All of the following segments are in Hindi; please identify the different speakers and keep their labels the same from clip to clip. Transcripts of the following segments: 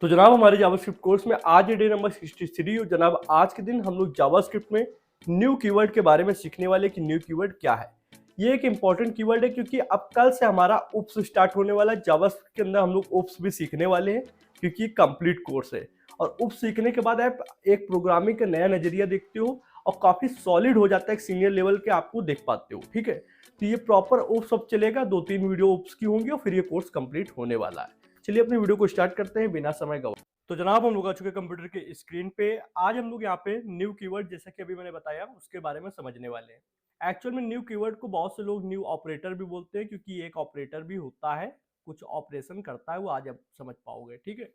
Speaker 1: तो जनाब हमारे जावास्क्रिप्ट कोर्स में आज डे नंबर 63 और जनाब आज के दिन हम लोग जावास्क्रिप्ट में न्यू कीवर्ड के बारे में सीखने वाले कि न्यू कीवर्ड क्या है। ये एक इंपॉर्टेंट कीवर्ड है क्योंकि अब कल से हमारा उप्स स्टार्ट होने वाला है। जावास्क्रिप्ट के अंदर हम लोग उप्स भी सीखने वाले हैं क्योंकि कंप्लीट कोर्स है और उप्स सीखने के बाद आप एक प्रोग्रामिंग का नया नजरिया देखते हो और काफी सॉलिड हो जाता है, एक सीनियर लेवल के आपको देख पाते हो। ठीक है, तो ये प्रॉपर उप्स सब चलेगा, 2-3 वीडियो उप्स की होंगी और फिर ये कोर्स कंप्लीट होने वाला है। चलिए अपनी वीडियो को स्टार्ट करते हैं बिना समय गवाए। तो जनाब हम लोग आ चुके कंप्यूटर के स्क्रीन पे। आज हम लोग यहाँ पे न्यू कीवर्ड, जैसा कि अभी मैंने बताया, उसके बारे में समझने वाले हैं। एक्चुअल में न्यू कीवर्ड को बहुत से लोग न्यू ऑपरेटर भी बोलते हैं क्योंकि ये एक ऑपरेटर भी होता है, कुछ ऑपरेशन करता है, वो आज आप समझ पाओगे। ठीक है,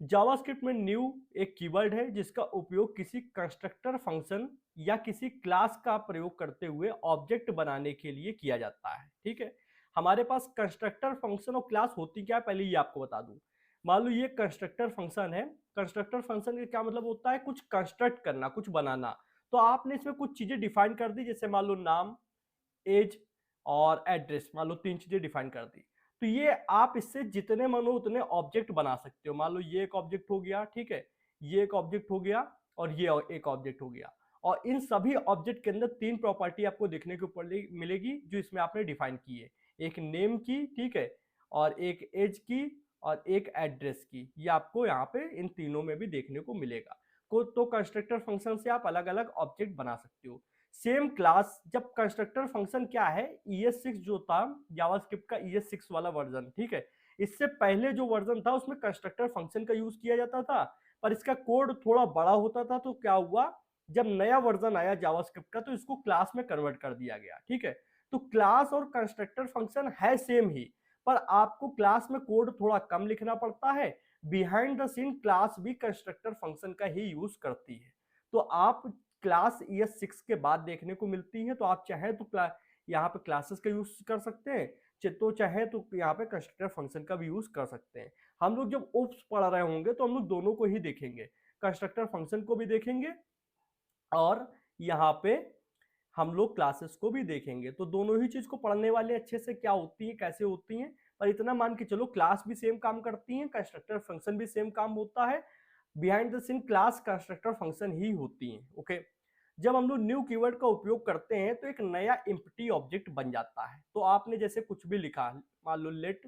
Speaker 1: जावास्क्रिप्ट में न्यू एक कीवर्ड है जिसका उपयोग किसी कंस्ट्रक्टर फंक्शन या किसी क्लास का प्रयोग करते हुए ऑब्जेक्ट बनाने के लिए किया जाता है। ठीक है, हमारे पास कंस्ट्रक्टर फंक्शन और क्लास होती क्या है पहले ये आपको बता दूं। मान लो ये कंस्ट्रक्टर फंक्शन है। कंस्ट्रक्टर फंक्शन का क्या मतलब होता है? कुछ कंस्ट्रक्ट करना, कुछ बनाना। तो आपने इसमें कुछ चीजें डिफाइन कर दी, जैसे मान लो नाम, एज और एड्रेस, मान लो 3 चीजें डिफाइन कर दी। तो ये आप इससे जितने मनो उतने ऑब्जेक्ट बना सकते हो। मान लो ये एक ऑब्जेक्ट हो गया, ठीक है, ये एक ऑब्जेक्ट हो गया और ये एक ऑब्जेक्ट हो गया। और इन सभी ऑब्जेक्ट के अंदर 3 प्रॉपर्टी आपको देखने को मिलेगी जो इसमें आपने डिफाइन की है। एक नेम की, ठीक है, और एक एज की और एक एड्रेस की। ये आपको यहाँ पे इन तीनों में भी देखने को मिलेगा। तो कंस्ट्रक्टर फंक्शन से आप अलग अलग ऑब्जेक्ट बना सकते हो। सेम क्लास, जब कंस्ट्रक्टर फंक्शन क्या है, ES6 जो था जावास्क्रिप्ट का, ES6 वाला वर्जन, ठीक है, इससे पहले जो वर्जन था उसमें कंस्ट्रक्टर फंक्शन का यूज किया जाता था, पर इसका कोड थोड़ा बड़ा होता था। तो क्या हुआ, जब नया वर्जन आया जावास्क्रिप्ट का तो इसको क्लास में कन्वर्ट कर दिया गया। ठीक है, तो क्लास और कंस्ट्रक्टर फंक्शन है सेम ही, पर आपको क्लास में कोड थोड़ा कम लिखना पड़ता है। बिहाइंड द सीन क्लास भी कंस्ट्रक्टर फंक्शन का ही यूज करती है। तो आप क्लास ES6 के बाद देखने को मिलती है, तो आप चाहें तो यहाँ पे क्लासेस का यूज कर सकते हैं, तो चाहे तो यहाँ पे कंस्ट्रक्टर फंक्शन का भी यूज कर सकते हैं। हम लोग जब ओप्स पढ़ रहे होंगे तो हम लोग दोनों को ही देखेंगे, कंस्ट्रक्टर फंक्शन को भी देखेंगे और यहाँ पे हम लोग क्लासेस को भी देखेंगे। तो दोनों ही चीज को पढ़ने वाले अच्छे से, क्या होती है, कैसे होती हैं। पर इतना मान के चलो, क्लास भी सेम काम करती है, कंस्ट्रक्टर फंक्शन भी सेम काम होता है। Behind the scene class constructor function ही होती हैं। ओके, जब हम लोग न्यू कीवर्ड का उपयोग करते हैं तो एक नया एम्प्टी ऑब्जेक्ट बन जाता है। तो आपने जैसे कुछ भी लिखा, मान लो लेट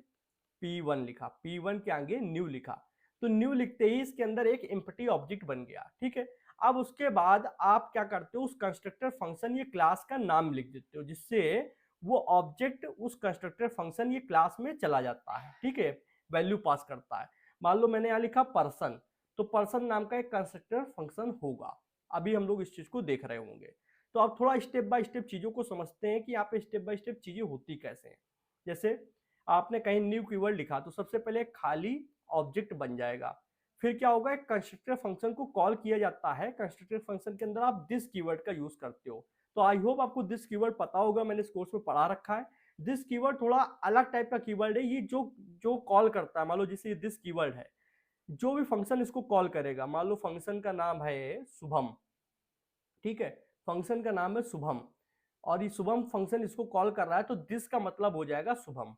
Speaker 1: P1 लिखा, P1 के आगे न्यू लिखा, तो न्यू लिखते ही इसके अंदर एक एम्प्टी ऑब्जेक्ट बन गया। ठीक है, अब उसके बाद आप क्या करते हो, उस कंस्ट्रक्टर फंक्शन ये क्लास का नाम लिख देते हो, जिससे वो ऑब्जेक्ट उस कंस्ट्रक्टर फंक्शन ये क्लास में चला जाता है। ठीक है, वैल्यू पास करता है। मान लो मैंने यहाँ लिखा पर्सन, तो पर्सन नाम का एक कंस्ट्रक्टर फंक्शन होगा। अभी हम लोग इस चीज को देख रहे होंगे। तो आप थोड़ा स्टेप बाय स्टेप चीजों को समझते हैं कि यहाँ पे स्टेप बाय स्टेप चीजें होती कैसे हैं। जैसे आपने कहीं न्यू कीवर्ड लिखा तो सबसे पहले एक खाली ऑब्जेक्ट बन जाएगा। फिर क्या होगा, एक कंस्ट्रक्टर फंक्शन को कॉल किया जाता है। कंस्ट्रक्टर फंक्शन के अंदर आप दिस कीवर्ड का यूज करते हो। तो आई होप आपको दिस कीवर्ड पता होगा, मैंने इस कोर्स में पढ़ा रखा है। दिस कीवर्ड थोड़ा अलग टाइप का कीवर्ड है। ये जो जो कॉल करता है, मान लो जैसे दिस कीवर्ड है, जो भी फंक्शन इसको कॉल करेगा, मान लो फंक्शन का नाम है शुभम, ठीक है, फंक्शन का नाम है शुभम और ये शुभम फंक्शन इसको कॉल कर रहा है, तो दिस का मतलब हो जाएगा शुभम।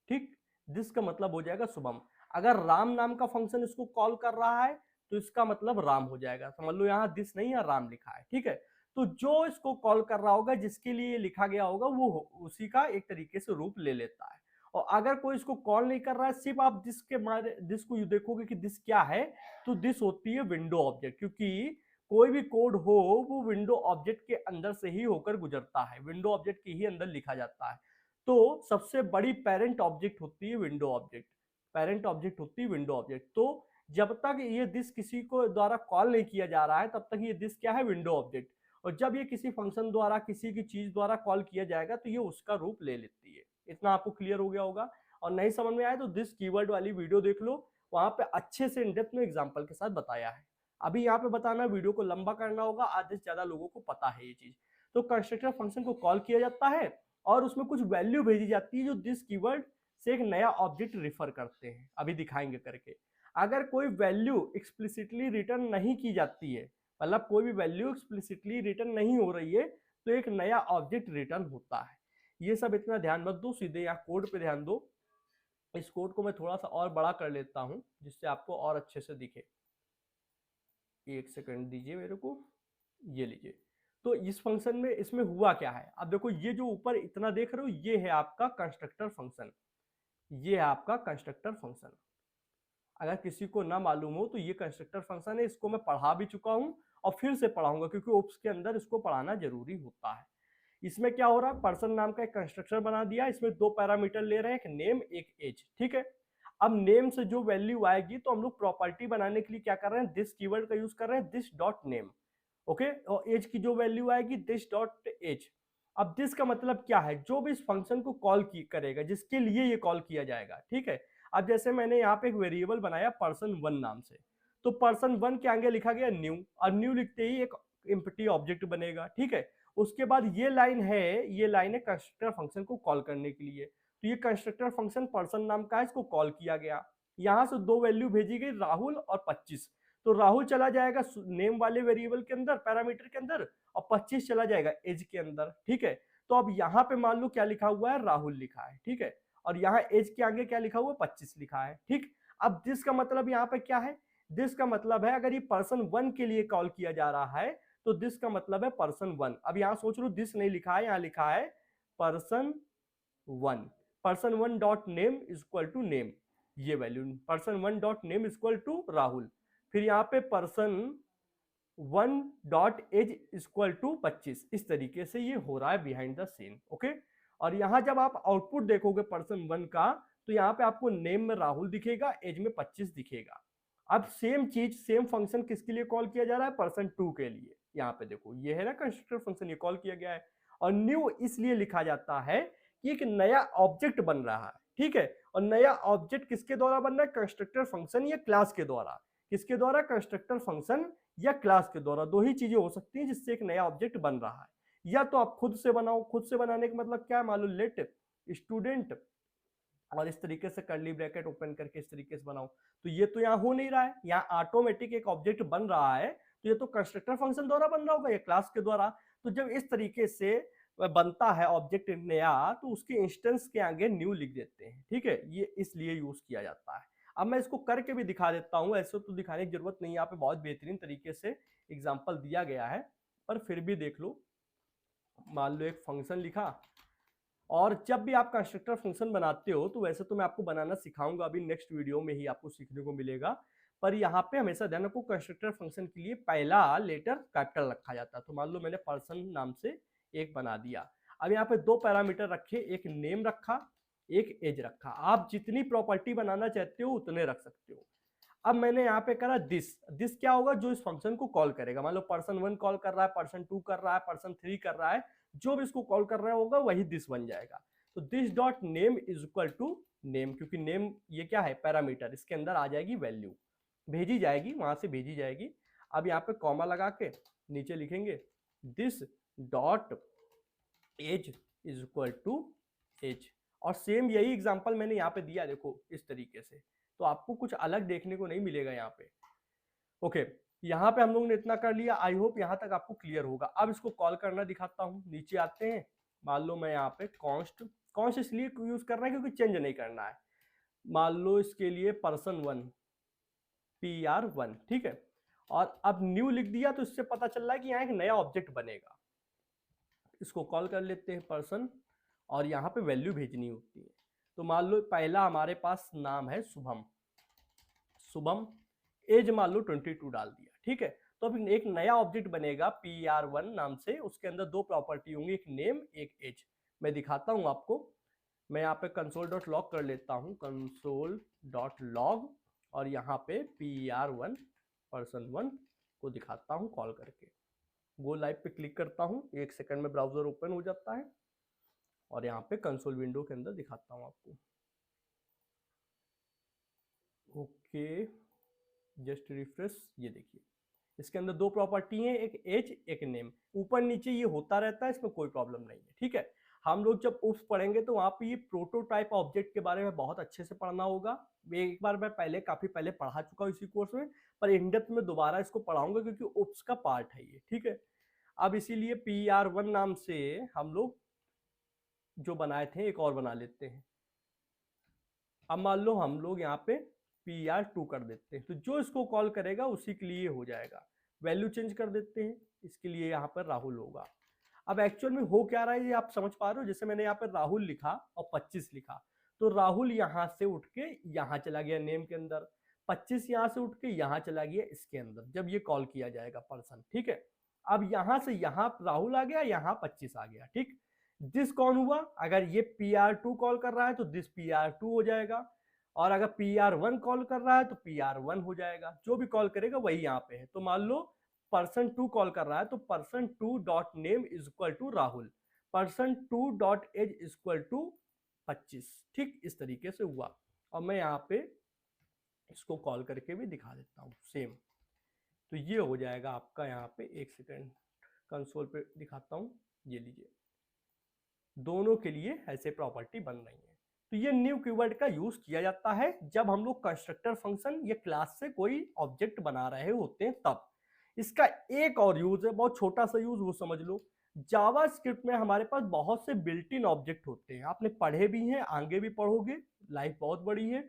Speaker 1: ठीक, दिस का मतलब हो जाएगा शुभम। अगर राम नाम का फंक्शन इसको कॉल कर रहा है तो इसका मतलब राम हो जाएगा। समझ लो यहाँ दिस नहीं है, राम लिखा है। ठीक है, तो जो इसको कॉल कर रहा होगा, जिसके लिए लिखा गया होगा, वो उसी का एक तरीके से रूप ले लेता है। और अगर कोई इसको कॉल नहीं कर रहा है, सिर्फ आप दिस के मारे दिस को देखोगे कि दिस क्या है, तो दिस होती है विंडो ऑब्जेक्ट। क्योंकि कोई भी कोड हो वो विंडो ऑब्जेक्ट के अंदर से ही होकर गुजरता है, विंडो ऑब्जेक्ट के ही अंदर लिखा जाता है। तो सबसे बड़ी पेरेंट ऑब्जेक्ट होती है विंडो ऑब्जेक्ट, पेरेंट ऑब्जेक्ट होती है विंडो ऑब्जेक्ट। तो जब तक ये दिस किसी को द्वारा कॉल नहीं किया जा रहा है, तब तक ये दिस क्या है, विंडो ऑब्जेक्ट। और जब ये किसी फंक्शन द्वारा, किसी की चीज द्वारा कॉल किया जाएगा, तो ये उसका रूप ले लेती है। इतना आपको क्लियर हो गया होगा। और नहीं समझ में आया तो दिस कीवर्ड वाली वीडियो देख लो, वहां पे अच्छे से इन डेप्थ में एग्जाम्पल के साथ बताया है। अभी यहाँ पे बताना, वीडियो को लंबा करना होगा, आधे से ज्यादा लोगों को पता है ये चीज। तो कंस्ट्रक्टर फंक्शन को कॉल किया जाता है और उसमें कुछ वैल्यू भेजी जाती है जो दिस कीवर्ड से एक नया ऑब्जेक्ट रिफर करते हैं। अभी दिखाएंगे करके। अगर कोई वैल्यू एक्सप्लिसिटली रिटर्न नहीं की जाती है, मतलब कोई भी वैल्यू एक्सप्लिसिटली रिटर्न नहीं हो रही है, तो एक नया ऑब्जेक्ट रिटर्न होता है। ये सब इतना ध्यान मत दो, सीधे यहाँ कोड पे ध्यान दो। इस कोड को मैं थोड़ा सा और बड़ा कर लेता हूं जिससे आपको और अच्छे से दिखे। एक सेकंड दीजिए मेरे को, ये लीजिए। तो इस फंक्शन में इसमें हुआ क्या है, अब देखो ये जो ऊपर इतना देख रहे हो ये है आपका कंस्ट्रक्टर फंक्शन, ये है आपका कंस्ट्रक्टर फंक्शन। अगर किसी को ना मालूम हो तो ये कंस्ट्रक्टर फंक्शन है, इसको मैं पढ़ा भी चुका हूं और फिर से पढ़ाऊंगा क्योंकि ओप्स के अंदर इसको पढ़ाना जरूरी होता है। इसमें क्या हो रहा है, पर्सन नाम का एक कंस्ट्रक्टर बना दिया, इसमें दो पैरामीटर ले रहे हैं, एक नेम एक एज, ठीक है। अब नेम से जो वैल्यू आएगी तो हम लोग प्रॉपर्टी बनाने के लिए क्या कर रहे हैं, दिस कीवर्ड का यूज कर रहे हैं, दिस डॉट नेम, ओके। और एज की जो वैल्यू आएगी दिस डॉट एज। अब दिस का मतलब क्या है, जो भी इस फंक्शन को कॉल करेगा, जिसके लिए ये कॉल किया जाएगा, ठीक है। अब जैसे मैंने यहाँ पे एक वेरिएबल बनाया पर्सन वन नाम से, तो पर्सन वन के आगे लिखा गया न्यू, और न्यू लिखते ही एक एम्प्टी ऑब्जेक्ट बनेगा, ठीक है। उसके बाद ये लाइन है, ये लाइन है कंस्ट्रक्टर फंक्शन को कॉल करने के लिए। तो ये कंस्ट्रक्टर फंक्शन पर्सन नाम का है, इसको कॉल किया गया। यहां से दो वैल्यू भेजी गई, राहुल और 25। तो राहुल चला जाएगा नेम वाले वेरिएबल के अंदर, पैरामीटर के अंदर, और 25 चला जाएगा एज के अंदर, ठीक है। तो अब यहां पे मान लो क्या लिखा हुआ है, राहुल लिखा है, ठीक है। और यहाँ एज के आगे क्या लिखा हुआ है, 25 लिखा है, ठीक। अब दिस का मतलब यहाँ पे क्या है, दिस का मतलब है अगर ये पर्सन वन के लिए कॉल किया जा रहा है तो दिस का मतलब है पर्सन वन। अब यहां सोच लो दिस नहीं लिखा है, यहां लिखा है person one. Person one dot name is equal to name, ये value person one dot name is equal to Rahul. फिर यहाँ पे person one dot age equal to 25। इस तरीके से ये हो रहा है बिहाइंड द सीन, ओके। और यहां जब आप आउटपुट देखोगे पर्सन वन का, तो यहाँ पे आपको नेम में राहुल दिखेगा, एज में 25 दिखेगा। अब सेम चीज, सेम फंक्शन किसके लिए कॉल किया जा रहा है, पर्सन टू के लिए। यहाँ पे देखो ये है ना कंस्ट्रक्टर फंक्शन, ये कॉल किया गया है। और न्यू इसलिए लिखा जाता है कि एक नया ऑब्जेक्ट बन रहा है, ठीक है। और नया ऑब्जेक्ट किसके द्वारा बन रहा है, कंस्ट्रक्टर फंक्शन या क्लास के द्वारा। किसके द्वारा, कंस्ट्रक्टर फंक्शन या क्लास के द्वारा। दो ही चीजें हो सकती हैं जिससे एक नया ऑब्जेक्ट बन रहा है। या तो आप खुद से बनाओ, खुद से बनाने का मतलब क्या है, मान लो लेट स्टूडेंट, और इस तरीके से कर्ली ब्रैकेट ओपन करके इस तरीके से बनाओ। तो ये तो यहाँ हो नहीं रहा है, यहाँ ऑटोमेटिक एक ऑब्जेक्ट बन रहा है, तो ये तो कंस्ट्रक्टर फंक्शन द्वारा बन रहा होगा या क्लास के द्वारा। तो जब इस तरीके से बनता है ऑब्जेक्ट नया, तो उसके इंस्टेंस के आगे न्यू लिख देते हैं, ठीक है। ये इसलिए यूज किया जाता है। अब मैं इसको करके भी दिखा देता हूं, ऐसे तो दिखाने की जरूरत नहीं है, यहाँ पे बहुत बेहतरीन तरीके से एग्जाम्पल दिया गया है, पर फिर भी देख लो। मान लो एक फंक्शन लिखा, और जब भी आप कंस्ट्रक्टर फंक्शन बनाते हो, तो वैसे तो मैं आपको बनाना सिखाऊंगा, अभी नेक्स्ट वीडियो में ही आपको सीखने को मिलेगा। पर यहाँ पे हमेशा ध्यान रखो, कंस्ट्रक्टर फंक्शन के लिए पहला लेटर कैपिटल रखा जाता है। तो मान लो मैंने पर्सन नाम से एक बना दिया। अब यहाँ पे दो पैरामीटर रखे, एक नेम रखा, एक एज रखा। आप जितनी प्रॉपर्टी बनाना चाहते हो उतने रख सकते हो। अब मैंने यहाँ पे करा दिस, दिस क्या होगा, जो इस फंक्शन को कॉल करेगा। मान लो पर्सन वन कॉल कर रहा है, पर्सन टू कर रहा है, पर्सन थ्री कर रहा है, जो भी इसको कॉल कर रहा होगा वही दिस बन जाएगा। तो this dot name is equal to name, क्योंकि नेम ये क्या है, पैरामीटर, इसके अंदर आ जाएगी वैल्यू, भेजी जाएगी, वहां से भेजी जाएगी। अब यहाँ पे कॉमा लगा के नीचे लिखेंगे this dot age is equal to age. और सेम यही एग्जांपल मैंने यहाँ पे दिया, देखो इस तरीके से। तो आपको कुछ अलग देखने को नहीं मिलेगा यहाँ पे, ओके। यहाँ पे हम लोग ने इतना कर लिया, आई होप यहाँ तक आपको क्लियर होगा। अब इसको कॉल करना दिखाता हूँ, नीचे आते हैं। मान लो मैं यहाँ पे कॉन्स्ट, कॉन्स्ट इसलिए यूज कर रहा है क्योंकि चेंज नहीं करना है। मान लो इसके लिए पर्सन वन, PR1, ठीक है। और अब न्यू लिख दिया, तो इससे पता चल रहा है कि यहाँ एक नया ऑब्जेक्ट बनेगा। इसको कॉल कर लेते हैं पर्सन, और यहाँ पे वैल्यू भेजनी होती है। तो मान लो पहला हमारे पास नाम है शुभम, शुभम, एज मान लो 22 डाल दिया, ठीक है। तो अब एक नया ऑब्जेक्ट बनेगा PR1 नाम से, उसके अंदर दो प्रॉपर्टी होंगी, एक नेम एक एज। मैं दिखाता हूं आपको, मैं यहाँ पे कंसोल डॉट लॉग कर लेता हूं, कंसोल डॉट लॉग, और यहाँ पे PR1 पर्सन वन को दिखाता हूं कॉल करके। गो लाइव पे क्लिक करता हूं, एक सेकंड में ब्राउजर ओपन हो जाता है, और यहाँ पे कंसोल विंडो के अंदर दिखाता हूं आपको। ओके, जस्ट रिफ्रेश, ये देखिए इसके अंदर दो प्रॉपर्टी है, एक एज एक नेम। ऊपर नीचे ये होता रहता है, इसमें कोई प्रॉब्लम नहीं है, ठीक है। हम लोग जब उप्स पढ़ेंगे तो वहां पे ये प्रोटोटाइप ऑब्जेक्ट के बारे में बहुत अच्छे से पढ़ना होगा। एक बार मैं पहले काफी पहले पढ़ा चुका हूँ इसी कोर्स में, पर इन डेप्थ में दोबारा इसको पढ़ाऊंगा क्योंकि उप्स का पार्ट है ये, ठीक है। अब इसीलिए PR1 नाम से हम लोग जो बनाए थे एक और बना लेते हैं। अब मान लो हम लोग यहाँ पे PR2 कर देते हैं, तो जो इसको कॉल करेगा उसी के लिए हो जाएगा। वैल्यू चेंज कर देते हैं, इसके लिए यहाँ पर राहुल होगा। अब एक्चुअल में हो क्या रहा है ये आप समझ पा रहे हो? जैसे मैंने यहाँ पर राहुल लिखा और 25 लिखा, तो राहुल यहाँ से उठ के यहाँ चला गया नेम के अंदर, 25 यहाँ से उठ के यहाँ चला गया इसके अंदर, जब ये कॉल किया जाएगा पर्सन, ठीक है। अब यहाँ से यहाँ राहुल आ गया, यहाँ 25 आ गया, ठीक। दिस कौन हुआ? अगर ये PR2 कॉल कर रहा है तो दिस PR2 हो जाएगा, और अगर PR1 कॉल कर रहा है तो PR1 हो जाएगा। जो भी कॉल करेगा वही यहाँ पे है। तो मान लो person2 कॉल कर रहा है तो person2 dot name is equal to Rahul, person2 dot age equal to 25, ठीक। इस तरीके से हुआ। और मैं यहाँ पे इसको कॉल करके भी दिखा देता हूँ सेम। तो ये हो जाएगा आपका, यहाँ पे एक सेकेंड कंसोल पे दिखाता हूँ, ये लीजिए, दोनों के लिए ऐसे प्रॉपर्टी बन रही है। तो ये न्यू कीवर्ड का यूज किया जाता है जब हम लोग कंस्ट्रक्टर फंक्शन या क्लास से कोई ऑब्जेक्ट बना रहे होते हैं तब। इसका एक और यूज है, बहुत छोटा सा यूज, वो समझ लो। जावास्क्रिप्ट में हमारे पास बहुत से बिल्ट इन ऑब्जेक्ट होते हैं, आपने पढ़े भी हैं, आगे भी पढ़ोगे, लाइफ बहुत बड़ी है।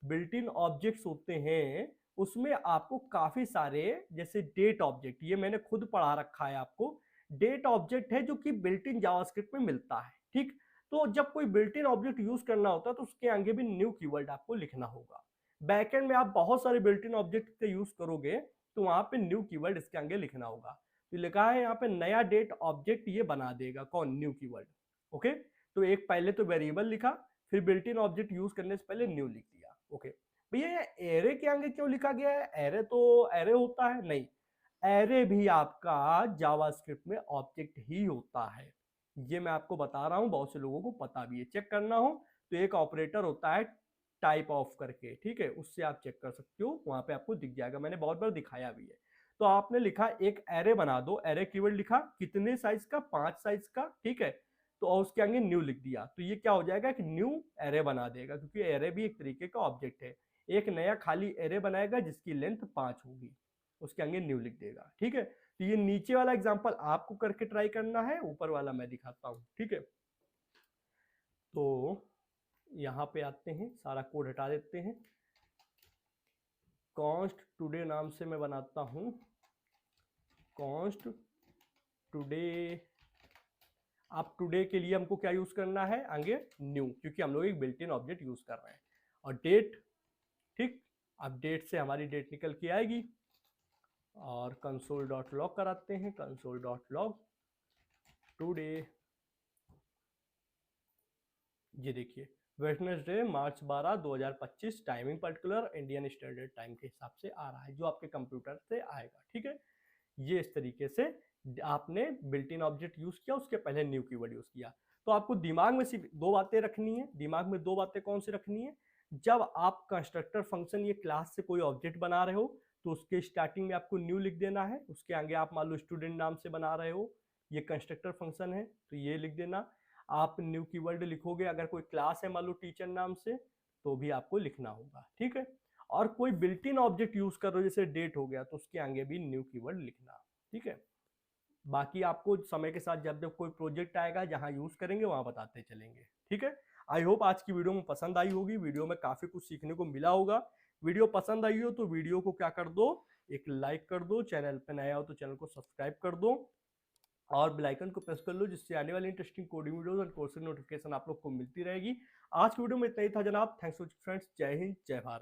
Speaker 1: बिल्ट इन ऑब्जेक्ट्स होते हैं, उसमें आपको काफी सारे, जैसे डेट ऑब्जेक्ट, ये मैंने खुद पढ़ा रखा है आपको। डेट ऑब्जेक्ट है जो कि बिल्ट इन जावास्क्रिप्ट में मिलता है, ठीक। तो जब कोई बिल्ट इन ऑब्जेक्ट यूज करना होता है तो उसके आगे भी न्यू कीवर्ड आपको लिखना होगा। बैकएंड में आप बहुत सारे बिल्ट इन ऑब्जेक्ट का यूज करोगे तो वहां पे न्यू कीवर्ड इसके आगे लिखना होगा। तो लिखा है यहाँ पे नया डेट ऑब्जेक्ट ये बना देगा कौन? New keyword. ओके, तो एक पहले तो वेरिएबल लिखा, फिर बिल्ट इन ऑब्जेक्ट यूज करने से पहले न्यू लिख दिया। ओके भैया, ये एरे के आगे क्यों लिखा गया है? एरे तो एरे होता है, नहीं, एरे भी आपका जावास्क्रिप्ट में ऑब्जेक्ट ही होता है। ये मैं आपको बता रहा हूं, बहुत से लोगों को पता भी है। चेक करना हो तो एक ऑपरेटर होता है टाइप ऑफ करके, ठीक है, उससे आप चेक कर सकते हो, वहां पे आपको दिख जाएगा, मैंने बहुत बार दिखाया भी है। तो आपने लिखा एक एरे बना दो, एरे कीवर्ड लिखा, कितने साइज का? 5 साइज का, ठीक है। तो उसके आगे न्यू लिख दिया, तो ये क्या हो जाएगा कि न्यू एरे बना देगा, क्योंकि एरे भी एक तरीके का ऑब्जेक्ट है। एक नया खाली एरे बनाएगा जिसकी लेंथ 5 होगी, उसके आगे न्यू लिख देगा, ठीक है। तो ये नीचे वाला एग्जांपल आपको करके ट्राई करना है, ऊपर वाला मैं दिखाता हूं, ठीक है। तो यहाँ पे आते हैं, सारा कोड हटा देते हैं। कॉन्स्ट टुडे नाम से मैं बनाता हूं, कॉन्स्ट टुडे। आप टुडे के लिए हमको क्या यूज करना है? आगे न्यू, क्योंकि हम लोग एक बिल्ट इन ऑब्जेक्ट यूज कर रहे हैं। और डेट, ठीक, अब डेट से हमारी डेट निकल के आएगी। और कंसोल डॉट लॉग कराते हैं, कंसोल डॉट लॉग टुडे। ये देखिए, वेडनेसडे मार्च 12 2025, timing particular Indian standard time के हिसाब से आ रहा है, जो आपके कंप्यूटर से आएगा, ठीक है। ये इस तरीके से आपने बिल्ट इन ऑब्जेक्ट यूज किया, उसके पहले न्यू कीवर्ड यूज किया। तो आपको दिमाग में सिर्फ दो बातें रखनी है। दिमाग में दो बातें कौन सी रखनी है? जब आप कंस्ट्रक्टर फंक्शन ये क्लास से कोई ऑब्जेक्ट बना रहे हो तो उसके स्टार्टिंग में आपको न्यू लिख देना है, उसके आगे आप मान लो स्टूडेंट नाम से बना रहे हो, ये कंस्ट्रक्टर फंक्शन है तो ये लिख देना। आप न्यू कीवर्ड लिखोगे अगर कोई क्लास है मान लो टीचर नाम से, तो भी आपको लिखना होगा, ठीक है। और कोई बिल्ट इन ऑब्जेक्ट यूज कर रहे हो जैसे डेट हो गया, तो उसके आगे भी न्यू कीवर्ड लिखना, ठीक है। बाकी आपको समय के साथ जब जब कोई प्रोजेक्ट आएगा जहां यूज करेंगे वहां बताते चलेंगे, ठीक है। आई होप आज की वीडियो में पसंद आई होगी, वीडियो में काफी कुछ सीखने को मिला होगा। वीडियो पसंद आई हो तो वीडियो को क्या कर दो, एक लाइक कर दो, चैनल पे नया हो तो चैनल को सब्सक्राइब कर दो, और बेल आइकन को प्रेस कर लो, जिससे आने वाली इंटरेस्टिंग कोडिंग वीडियोस और कोर्स नोटिफिकेशन आप लोग को मिलती रहेगी। आज की वीडियो में इतना ही था जनाब। थैंक्स फॉर फ्रेंड्स, जय हिंद, जय भारत।